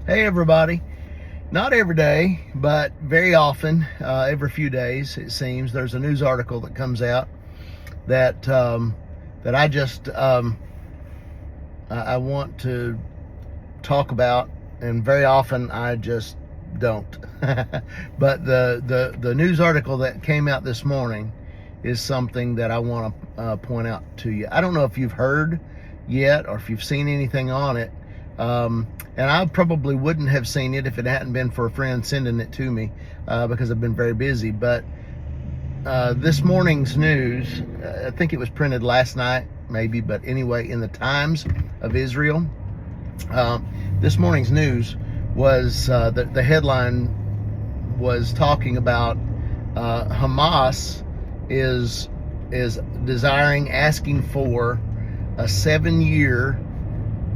Hey everybody. Not every day, but very often, every few days, it seems, there's a news article that comes out that that I want to talk about, and very often I just don't. But the news article that came out this morning is something that I want to point out to you. I don't know if you've heard yet or if you've seen anything on it. And I probably wouldn't have seen it if it hadn't been for a friend sending it to me, because I've been very busy. But this morning's news, I think it was printed last night, maybe, but anyway, in the Times of Israel, this morning's news was the headline was talking about Hamas is asking for a 7-year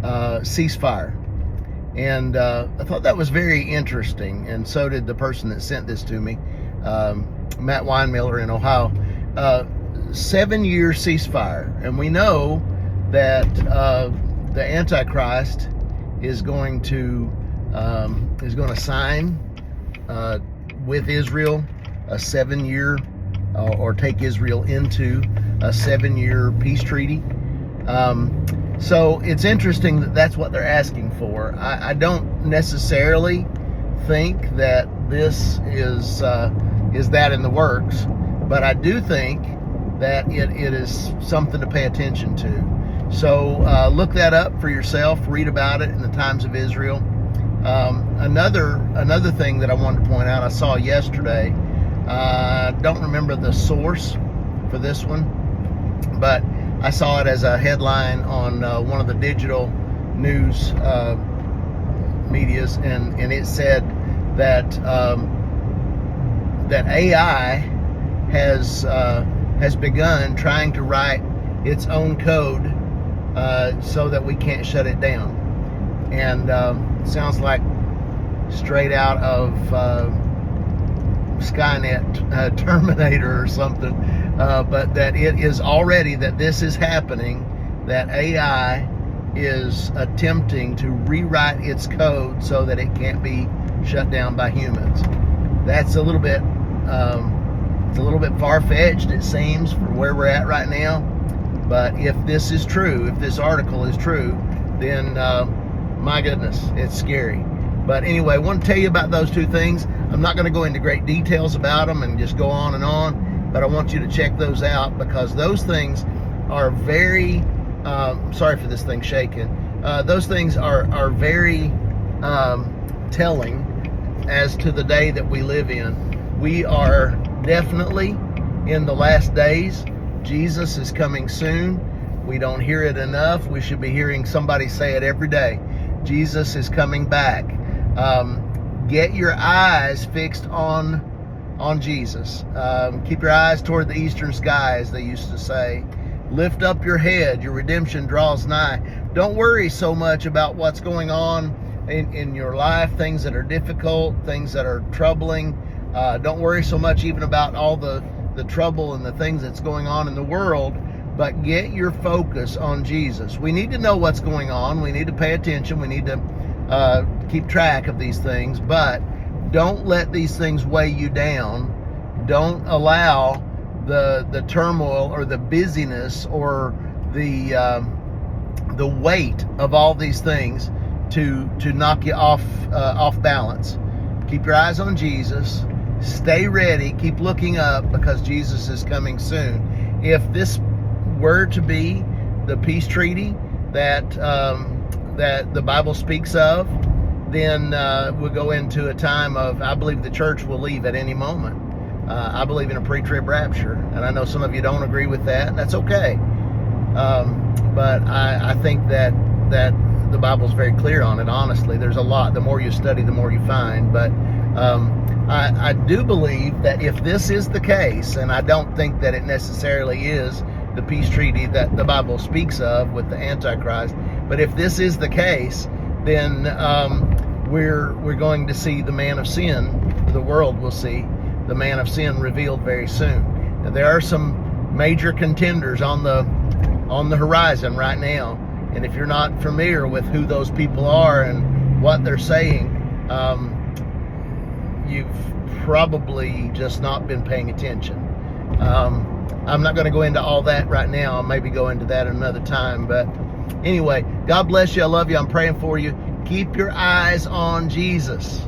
ceasefire. And I thought that was very interesting, and so did the person that sent this to me, Matt Weinmiller in Ohio. 7-year ceasefire, and we know that the Antichrist is going to sign with Israel a 7-year or take Israel into a 7-year peace treaty. So it's interesting that that's what they're asking for. I don't necessarily think that this is that in the works, but I do think that it is something to pay attention to. So look that up for yourself. Read about it in the Times of Israel. Another thing that I wanted to point out, I saw yesterday. I don't remember the source for this one, but I saw it as a headline on one of the digital news medias, and it said that that AI has begun trying to write its own code so that we can't shut it down. And sounds like straight out of Skynet, Terminator or something, but that it is already, that this is happening, that AI is attempting to rewrite its code so that it can't be shut down by humans. That's a little bit far-fetched, it seems, for where we're at right now. But if this is true, if this article is true, then my goodness, it's scary. But anyway, I want to tell you about those two things. I'm not going to go into great details about them and just go on and on, but I want you to check those out, because those things are very, sorry for this thing shaking, those things are very telling as to the day that we live in. We are definitely in the last days. Jesus is coming soon. We don't hear it enough. We should be hearing somebody say it every day. Jesus is coming back. Get your eyes fixed on Jesus. Keep your eyes toward the eastern sky, as they used to say. Lift up your head. Your redemption draws nigh. Don't worry so much about what's going on in your life, things that are difficult, things that are troubling. Don't worry so much even about all the trouble and the things that's going on in the world, but get your focus on Jesus. We need to know what's going on. We need to pay attention. We need to keep track of these things, but don't let these things weigh you down. Don't allow the turmoil or the busyness or the weight of all these things to knock you off balance. Keep your eyes on Jesus. Stay ready. Keep looking up, because Jesus is coming soon. If this were to be the peace treaty that the Bible speaks of, then we'll go into a time of, I believe the church will leave at any moment. I believe in a pre-trib rapture, and I know some of you don't agree with that, and that's okay. But I think that the Bible's very clear on it, honestly. There's a lot. The more you study, the more you find. But I do believe that if this is the case, and I don't think that it necessarily is the peace treaty that the Bible speaks of with the Antichrist, but if this is the case, then we're going to see the man of sin. The world will see the man of sin revealed very soon. Now, there are some major contenders on the horizon right now, and if you're not familiar with who those people are and what they're saying, you've probably just not been paying attention. I'm not going to go into all that right now. I'll maybe go into that another time. But anyway, God bless you. I love you. I'm praying for you. Keep your eyes on Jesus.